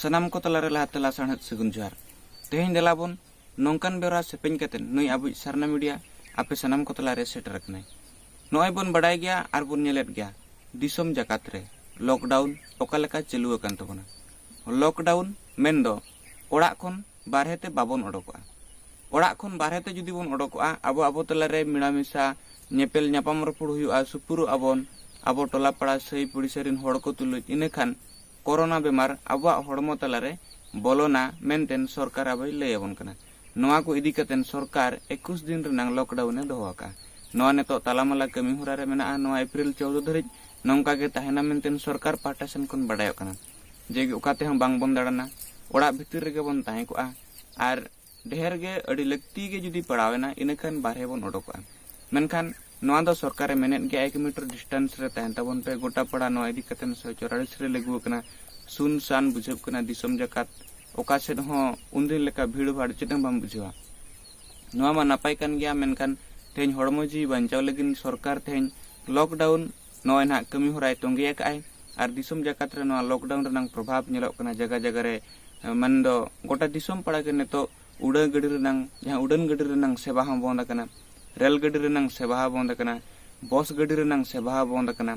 सनाम को तलारे लहाते लासाणहत सगुन जोहार तेहें देलाबन नौकान बेवरा सेपेñ कतेन नुई आबुज सारना मीडिया आपे सनाम को तलारे सेटर रखनाय नॉय बन बड़ाय गया आर बन नेलेत गया दिसम जाकात रे लॉकडाउन ओकालेका चालू अकान तबना लॉकडाउन मेनदो ओड़ा खन बारहेते बाबन ओडोकआ ओड़ा खन बारहेते जुदी बन ओडोकआ आबो आबो तलारे मिलामिसा नेपेल न्यापाम रपड़ हुयुआ सुपुरु आबन आबो टोला पड़ा सही पुड़िसरिन होड़ को तुलुज इनेखान कोरोना बेमार आबुआ हड़मो तलारे बोलोना मेनतेन सरकार आबै लैयाबन कना नोआ को इदी कतेन सरकार 21 दिन रनांग लॉकडाउन दोहो आका नोआ नेतो तालामाला कमी हुरा रे मेना नोआ एप्रिल 14 धरिज नौका के ताहेना मेनतेन सरकार पाटा सेन खन बडायो कना जे ओकाते हम बांग बन दाड़ाना ओड़ा भितर रे बन ताहे को आर ढेर गे अडी लक्ति गे जुदी पड़ावेना इनेखान बारहे बन ओडोकआ मेनखान नोआ दो सरकार मेनेत गे 1 मीटर डिस्टेंस रे ताहेन ताबन पे गोटा पड़ा नोआ इदी कतेन 144 रे लगु कना सुन सान बुझब कना दिसम जाकात ओका सेद हो उन्दिन लेका भीड़ भाड़ चेदं बाम बुझवा नोआ मा नापाय कान गया मेनखान तेहें हड़मो जी बांचाव लगिन सरकार तेहें लॉकडाउन नोय ना कमी होराय तोंगे आकाय आर दिसम जाकात रे नोआ लॉकडाउन रनांग प्रभाव नेलोक कना जगह जगह रे मन दो गोटा दिसम पड़ा के नेतो उड़ान गडी रनांग जहां उड़ान गडी रनांग सेवा हम बंद कना रेल गडी रनांग सेवा बंद कना बस गडी रनांग सेवा बंद कना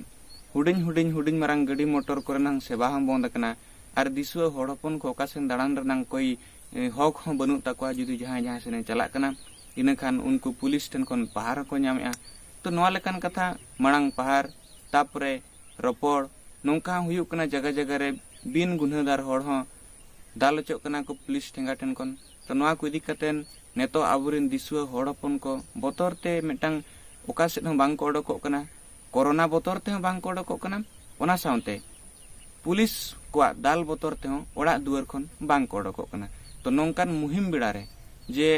हुडिन मारांग गडी मोटर कोरनांग सेवा हम बंद कना आर दिसुआ हड़ हपन को ओकासेन दाड़ान रनांग कोई हक हो बनु तकवा जुदी जहां सेने चला कना इनखान उनको पुलिस ठेन खन पहाड़ को नामेआ तो नोआ लेकान कथा मांग पहाड़ तापरे रपड़ नौका हुयुक कना जगह जगह रे बिन गुनहदार हड़ हो दालचोक कना को पुलिस ठेंगा ठेन खन तो नोआ को इदी कतेन नेतो आबुरिन दिसुआ हड़ हपन को बोतर ते मिटांग ओकासेन हो बांग को ओडोकक कना कोरोना बोतर ते बांग को ओडोकक कना ओना साउते पुलिस को दाल बोतर ते ओड़ा दुआर खन बांग को ओडोकक कना तो नौकान मुहिम बेड़ा रे जे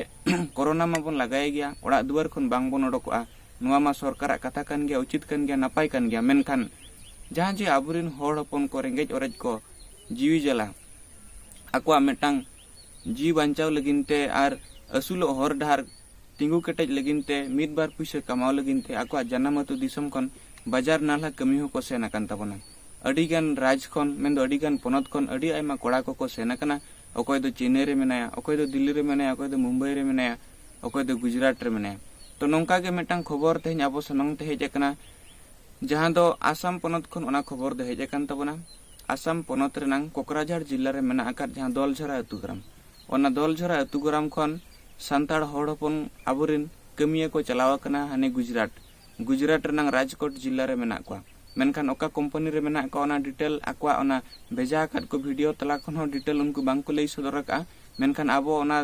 कोरोना मा बन लगाय गया ओड़ा दुआर खन बांग बन ओडोकआ नोआ मा सरकार कथा कान गया उचित कान गया नापाय कान गया मेनखान जहां जे आबुरिन हड़ हपन को रेंगेज ओरेज को जीवी जला आकुआ मेटांग जी बांचाव लगिनते आर असुलो हर डार तिंगु केटेज लगिनते मिद बार पुइसा कमाव लगिनते आकुआ जन्म अतु दिसम खन बाजार नाला कमी हो को सेन आकान ताबना अडिगान राज खन मेनदो अडिगान पोनत खन अडि आयमा कोड़ा को सेन आकाना अकोय दो चेन्नई रे मेनाया अकोय दो दिल्ली रे मेनाया अकोय दो मुंबई रे मेनाया अकोय दो गुजरात रे मेनाया तो नौका के मेटांग खबर तेहें आबो सनंग ते हेज आकना जहां दो आसाम पोनत खन ओना खबर दो हेज आकान ताबना आसाम पोनत रेनांग कोकराझार जिल्ला रे मेना आकार जहां दलझरा अतुग्राम ओना दलझरा अतुग्राम खन सांताड़ हड़ हपन आबुरिन कमिया को चलावा कना हाने गुजरात रेनांग राजकोट जिल्ला रे मेना को मेनखान ओका कंपनी रे मेना को ओना डिटेल आक्वा ओना भेजा काट को वीडियो तला खन हो डिटेल उनको बांग को लई सदर का मेनखान आबो ओना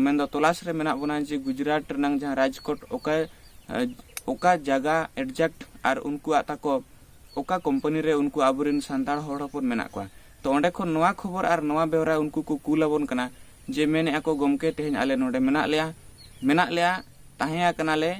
मेनदो तलाश रे मेना बना जे गुजरात रेनांग जहां राजकोट ओका जगह एग्जैक्ट आर उनको आता को ओका कंपनी रे उनको आबुरिन सांताड़ हड़ हपन मेना को तो ओंडे खन नोआ खबर आर नोआ बेवरा उनको को कुलाबन कना जे मेने आको गमके तेहें आले नोडे मेना लेया ताहेया कनाले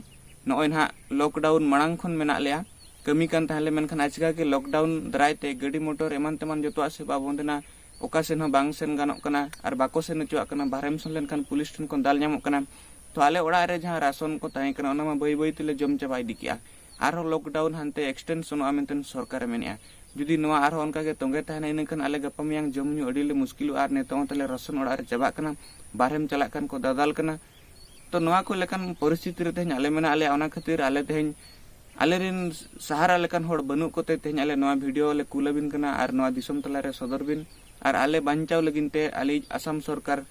नोय ना लॉकडाउन मांग खन मेना लेया कमी कान ताहले मेनखान आजका के लॉकडाउन दरायते गडी मोटर एमान तेमान जतो आसे बाबोंदेना ओका सेन हो बांग सेन गानोक कना आर बाको सेन चुआ कना बाहरेम सन लेनखान पुलिस ठन कोन दाल ᱧᱟᱢᱚᱜ कना तो आले ओड़ा रे जहां राशन को ताहे कना ओना मा बई बई तेले जम चाबा इदी किया आरो लॉकडाउन हानते एक्सटेंशन आमेंतन सरकार मेनिया जुदी नोआ आरो उनका के तोंगे ताहना इनखान आले गपा मियांग जमनु अडिले मुश्किल आर नेतो तले राशन ओड़ा रे चाबा कना बाहरेम चला कान को दादाल कना तो नोआ को लेकान परिस्थिति रे तेहें आले मेना आले ओना खातिर आले तेहें आलेरिन सहारा लेकान होड़ बनु कोते तेहें आले नोआ वीडियो ले कुलाबिन कना आर नोआ दिसम तला रे सदर बिन आर आले बांचाव लगिनते आले आसाम सरकार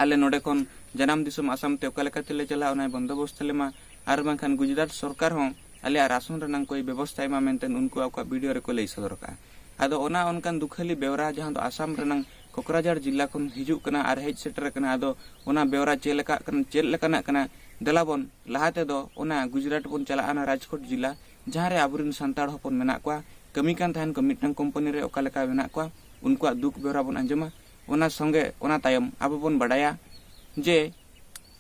आले नोडे खन जनाम दिसम आसाम ते ओका लेका तेले चला ओना बंदोबस्त लेमा आर बांखान गुजरात सरकार हो आले राशन रनांग कोई व्यवस्था एमा मेनतेन उनको आका वीडियो रे को लई सदर का आदो ओना ओनकान दुखली बेवरा जहां दो आसाम रनांग कोकराझार जिला खन हिजुक कना आर हेज सेटर कना आदो ओना बेवरा चेल लेकाना कना देलाबन लहाते दो ओना गुजरात बन चला आना राजकोट जिला जहां रे आबुरिन सांताड़ हपन मेना को कमी कान थाहन को मिटन कंपनी रे ओका लेका मेना को उनको दुख बेवरा बन अंजमा ओना संगे ओना तायम आबो बन बडाया जे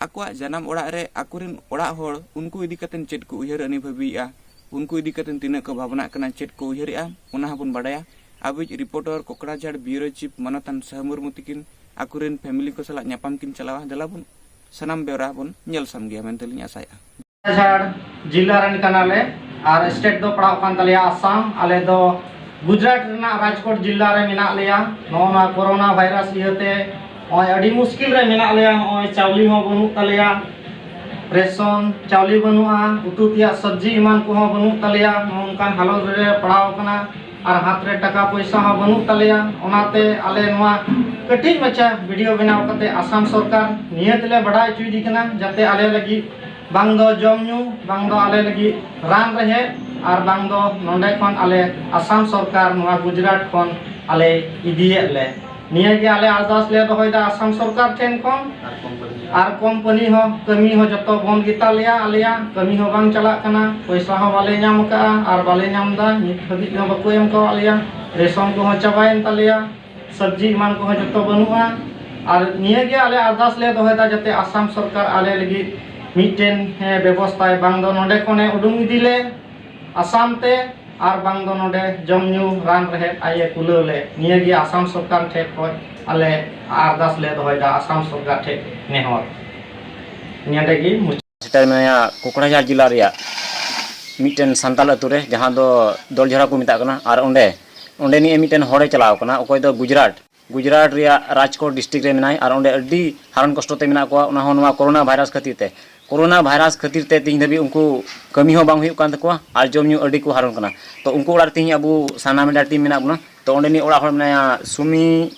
आकुआ जनाम ओड़ा रे आकुरिन ओड़ा होड़ उनको इदी कतेन चेट को उयहर अनि भाबिया उनको इदी कतेन तिना को भावना कना चेट को उयहरिया ओना हबन बडाया आबिज रिपोर्टर कोकराझार ब्यूरो चीफ मनोतन सहमुर्मु तिकिन आकुरिन फैमिली को सला न्यापाम किन चलावा दलाबन सनाम बेवरा बन नेल साम गया मेनतेलिन आसाया कोकराझार जिल्ला रन कनाले आर स्टेट दो पड़ाव कान तलिया आसाम आले दो गुजरात राजकोट जिला रे मेना लिया नोना कोरोना वायरस इयते ओय अडी मुश्किल रे मेना लिया ओय चावली हो बनु तलिया रेशन चावली बनुआ उतु तिया सब्जी ईमान को हो बनु तलिया नोनकान हालत रे पड़ाव कना और हाथ रे टका पैसा हो बनु तलिया ओनाते आले नोआ कटिज मचा वीडियो बनाव कते आसाम सरकार नियत ले बड़ाई चुई कना जाते आले लगी बांग दो जमनु बांग दो आले लगी रान रहे और बांग दो नोंडे खन आले आसाम सरकार नोआ गुजरात खन आले इदिये ले निया के आले आरदास ले दोहयदा आसाम सरकार ठेन खन और कंपनी हो कमी हो जतो बंद गिता लिया आलिया कमी हो बांग चला कना पैसा हो बाले नाम का और बाले नाम दा नित हबि न बको एम को आलिया रेशन को हो चबायन तलिया सब्जी मान को हो जतो बनुआ और निया के आले आरदास ले दोहयदा जते आसाम सरकार आले लगी मिटेन व्यवस्था बांग दो नोंडे कोने उडुंग दिले आसाम ते और बांग दो नोंडे जमनु रान रहे आये कुलले निया के आसाम सरकार ठे खय आले आरदास ले दोहयदा आसाम सरकार ठे नेहर निया देगी सेटा मेया कोकराझार जिला रिया मिटेन संताल अतु रे जहां दो दलझरा को मिता कना और ओंडे ओंडे नि मिटेन हड़े चलाव कना ओकय दो गुजरात रिया राजकोट डिस्ट्रिक्ट रे मेनाय और ओंडे अड्डी हारन कष्ट ते मेना को ओना हो नवा कोरोना वायरस खातिर ते तीन धबी उनको कमी हो बांग हुयुक कान तकवा और जम न्यू अड्डी को हारन कना तो उनको ओड़ा तीन अबु साना मेडा टीम मेना बुना तो ओंडे नि ओड़ा हड़ मेनाया सुमी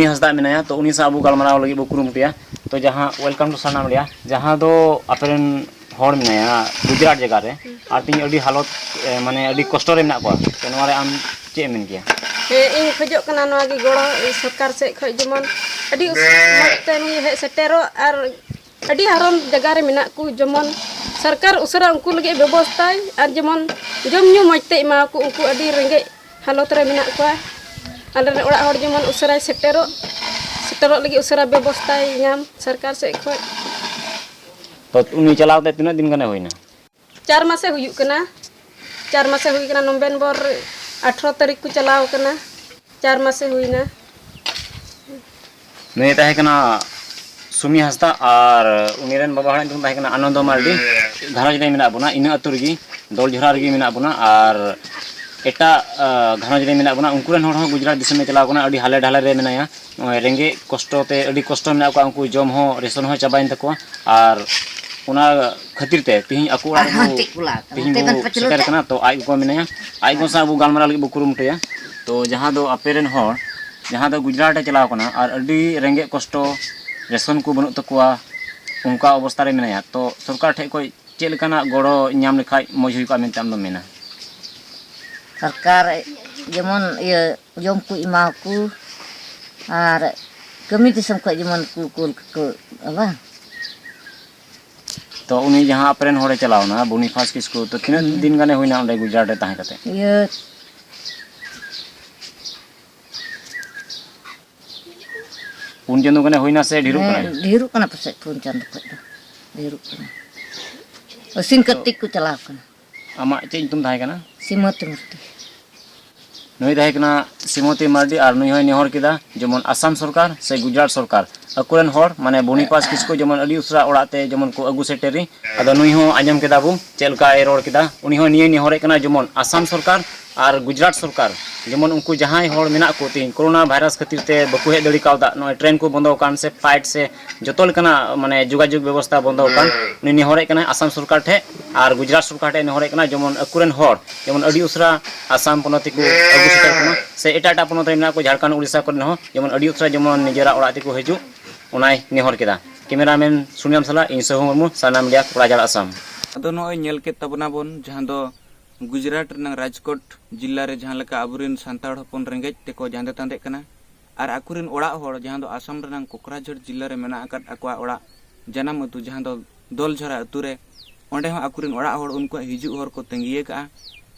हंसदा मेनाया तो उनी सा अबु गलमाराव लगी बो कुरुमुटिया तो जहां वेलकम टू साना मीडिया जहां दो अपेरन हड़ मेनाया गुजरात जगह रे और तीन अड्डी हालत माने अड्डी कष्ट रे मेना को तो नवा रे आम चे मेन गया इन खजो कना नवा की गोड़ो सरकार से खज जमन अडी मते नि हे सेटेरो और अडी हरम जगह रे मेना को जमन सरकार उसरा उनको लगे व्यवस्था और जमन जम न्यू मते मा को उनको अडी रेंगे हालत रे मेना को आले रे ओड़ा हर जमन उसरा सेटेरो लगे उसरा व्यवस्था नाम सरकार से खज तो उनी चलावते तीन दिन गने होइना 4 मासे हुयु कना 4 मासे हुई कना नवंबर 18 तारीख को चलाव कना 4 मासे हुईना नहीं ताहे कना सुमी हंसदा और उनीरेन बाबा हड़न तुम ताहे कना आनंद मार्डी घारज रे मेना बुना इन अतु रगी दलझरा रगी मेना बुना और एटा घारज रे मेना बुना उनकुरेन हड़ हो गुजरात दिसम में चलाव कना अडी हाले ढाले रे मेनाया रेंगे कष्ट ते अडी कष्ट मेना को उनको जम हो रेशन हो चबाइन तको और उना खातिर ते तिही अको तिही सेटर कना तो आई को मेनाया आई को सा अबु गालमारा लगी बुकुरुमटया तो जहां दो अपेरेन हड़ जहां दो गुजरात चलाव कना और अडी रेंगे कष्ट रेशन को बनु तकुआ उनका अवस्था रे मेनाया तो सरकार ठे कोई चेल कना गड़ो नाम लेखाय मज हुई का मेनते आम दो मेना सरकार जेमन ये जम को इमा को और कमी दिसम को जेमन कुल बा तो उनी जहां अपेरेन हड़े चलावना बोनीफास किसको तो तीन दिन गने होइना ओंडे गुजरात रे ताहे कते ये पुन चंदो गने होइना से ढिरु कना पसे पुन चंदो को ढिरु कना असिन कत्तिक को चलाव कना आमा चे तुम ताहे कना सिमती मूर्ति नई ताहे कना सिमती मार्डी और नई होय नेहर किदा जेमन आसाम सरकार से गुजरात सरकार अकुरेन हड़ माने बोनीपास किसको जेमन अडी उसरा ओड़ाते जेमन को अगु सेटेरी अदो नुई हो आजम केदा बु चेलका ए रोड केदा उनी हो निये नेहरे कना जेमन आसाम सरकार और गुजरात सरकार जेमन उनको जहां हड़ मेना को तीन कोरोना वायरस खातिर ते बकु हे दड़ी कावदा नय ट्रेन को बंदो कान से फ्लाइट से जतोल कना माने जोगाजोग व्यवस्था बंदो कान उनी नेहरे कना आसाम सरकार ठे और गुजरात सरकार ठे नेहरे कना जेमन अकुरेन हड़ जेमन अडी उसरा आसाम पनति को अगु सेटर कना से एटा पनत रे मेना को झारखंड उड़ीसा को हो जेमन अडी उसरा जेमन निजेरा ओड़ाते को हिजु उनाय नेहर केदा कैमरामैन सुनियम सला इन सहु मुर्मू साना मीडिया कोकराझार आसाम अदो नय नेल के तबना बोन जहां दो गुजरात रनang राजकोट जिला रे जहां लका अबुरिन सांताड़ हपन रेंगेज तेको जांदे तांदे कना और आकुरिन ओड़ा हड़ जहां दो आसाम रनang कोकराझार जिला रे मेना अकात अकवा ओड़ा जनाम अतु जहां दो दलझरा अतु रे ओंडे हो आकुरिन ओड़ा हड़ उनको हिजु हर को तंगिए का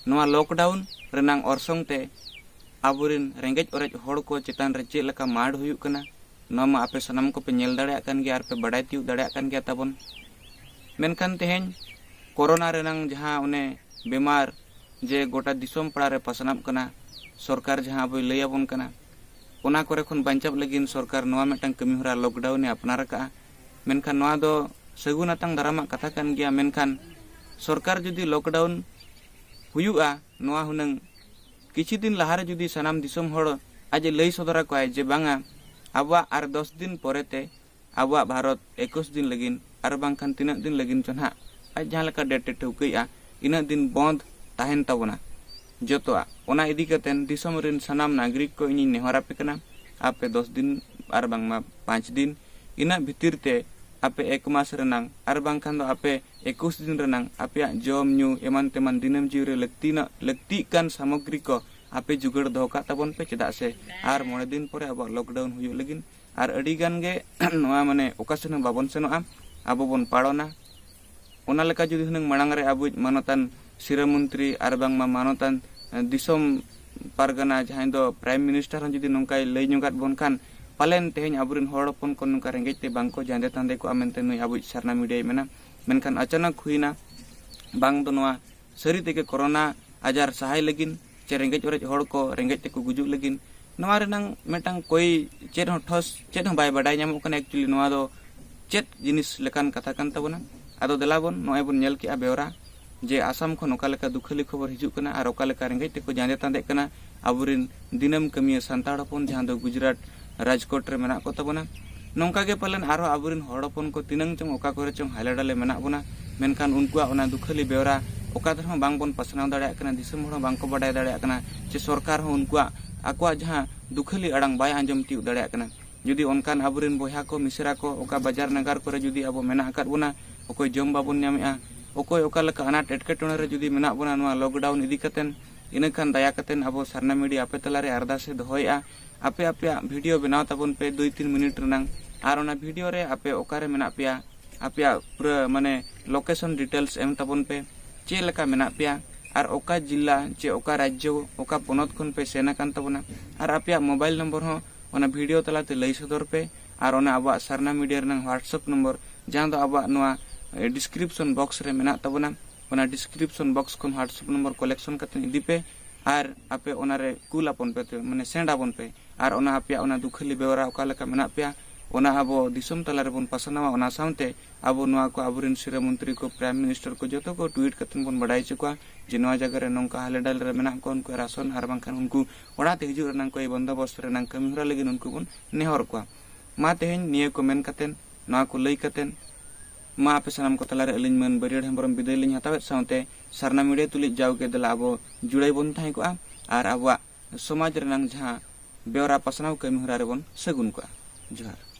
नवा लॉकडाउन रनang ओरसोंग ते अबुरिन रेंगेज ओरेज हड़ को चेतान रे चे लका माड हुयुक कना नोमा आपे सनम को पे नेल दाड़े कान गया और पे बड़ाई तिउ दाड़े कान गया तबन मेनखान तेहेन कोरोना रनang जहां उन्हें बीमार जे गोटा दिसोम पड़ा रे पसनाब कना सरकार जहां अब लैयाबन कना ओना करे खन बांचाब लगिन सरकार नवा मेटांग कमी होरा लॉकडाउन अपनार का मेनखान नवा दो सगुनातांग दारामा कथा कान गया मेनखान सरकार जुदी लॉकडाउन हुयुआ नवा हुनंग किछि दिन लहारे जुदी सनाम दिसम हड़ आज लई सदरा को जे बांगा आबा आर 10 दिन परेते आबा भारत 21 दिन लगिन आर बांखान तिना दिन लगिन चोना आज जहां लका डेट ठौकैया इना दिन बंद ताहेन ताबना जतोआ ओना इदी कतेन दिसम रिन सनाम नागरिक को इनी नेहरा पे कना आपे 10 दिन आर बांगमा 5 दिन इना भितिर ते आपे 1 मास रनांग आर बांखान दो आपे 21 दिन रनांग आपे जम न्यू एमान तेमान दिनम जीवरे लक्ति कान सामग्री को आपे जुगाड़ दोका तबन पे चेदा से आर 9 दिन परे अब लॉकडाउन हुयो लगिन आर अडी गान गे नोआ माने ओकासन बाबन सेनोआ आबो बन पाड़ोना ओना लेका जुदी हनंग मांग रे आबु मानतान सिरा मंत्री आर बांगमा मानतान दिसम पारगना जहां दो प्राइम मिनिस्टर हन जुदी नंकाय लई नुगात बन खान पालेन तेहन आबुरिन हड़पन को नंका रेंगेते बांको जांदे तांदे को आमेनते नुई आबु सरना मीडिया मेना मेनखान अचानक हुईना बांग दो नोआ सरी तेके कोरोना आजार सहाय लगिन चे रेंगेज ओरेज हड़ को रेंगेज तेको गुजुग लगिन नोआ रेनांग मेटांग कोई चेद हो ठोस चेद हो बाय बडाय ᱧᱟᱢᱚᱜ ᱠᱟᱱᱟ एक्चुअली नोआ दो चेद जिनिस लेकान कथा कान तबना आदो देलाबन नोय बन नेल किया बेवरा जे आसाम खन ओका लेका दुखली खबर हिजुक कना आर ओका लेका रेंगेज तेको जांदे तांदे कना आबुरिन दिनम कमिया सांताड़ हपन जहां दो गुजरात राजकोट रे मेना को तबना नोंका गे पालन आरो आबुरिन हड़पन को तिनंग चंग ओका करे चंग हाइलाइट मेना बना मेनखान उनकुआ ओना दुखली बेवरा ओका दर बांग बन पासनाव दाड़े कना दिसम हड़ बांग को बडाय दाड़े कना जे सरकार हो उनकुआ आकुआ जहां दुखली अड़ांग बाय आंजम ती दाड़े कना जुदी ओनकान आबुरिन बोया को मिसरा को ओका बाजार नगर करे जुदी आबो मेना आकाद बोना ओकोय जम बाबन ᱧᱟᱢᱮᱜᱼᱟ ओकोय ओका लेका अनाट एटकेटोणे रे जुदी मेना बोना नोआ लॉकडाउन इदी कतेन इनखान दया कतेन आबो सरना मीडिया आपे तलारे अरदासे दोहयआ आपे आपे वीडियो बनाव ताबन पे 2-3 मिनट रनांग आर ओना वीडियो रे आपे ओकारे मेना पिया आपे पूरा माने लोकेशन डिटेल्स एम ताबन पे चे लेका मेना पिया आर ओका जिला चे ओका राज्य ओका पोनत खन पे सेना कान ताबना आर आपे मोबाइल नंबर हो ओना वीडियो तलाते लई सदर पे आर ओना आबा सरना मीडिया रनांग व्हाट्सएप नंबर जहां दो आबा नोआ डिस्क्रिप्शन बॉक्स रे मेना ताबना ओना डिस्क्रिप्शन बॉक्स खन व्हाट्सएप नंबर कलेक्शन करते इदी पे आर आपे ओना रे कुल आपन पे माने सेंड आपन पे आर ओना आपे ओना दुखली बेवरा ओका लेका मेना पे ओना आबो दिसम तला रे बन पासनावा ओना सामते आबो नोआ को आबुरिन सिरा मंत्री को प्राइम मिनिस्टर को जतो को ट्वीट करते बन बडाई चुका जे नोआ जगह रे नंका हालेडाल रे मेना को उनको राशन आर बांखान उनको ओड़ा ते हिजु रनां कोई बंदोबस्त रे नंका मिहरा लगिन उनको बन नेहर को मा तेहेन निये को मेन कतेन नोआ को लई कतेन मा आपे सनाम को तला रे अलिन मन बरियड हेमब्रम बिदाय लिन हतावेत साउते सरना मीडिया तुलि जावगे दला आबो जुड़ाई बन थाई को आर आबो समाज रनां जहां बेवरा पासनाव कमिहरा रे बन सगुन को जोहार।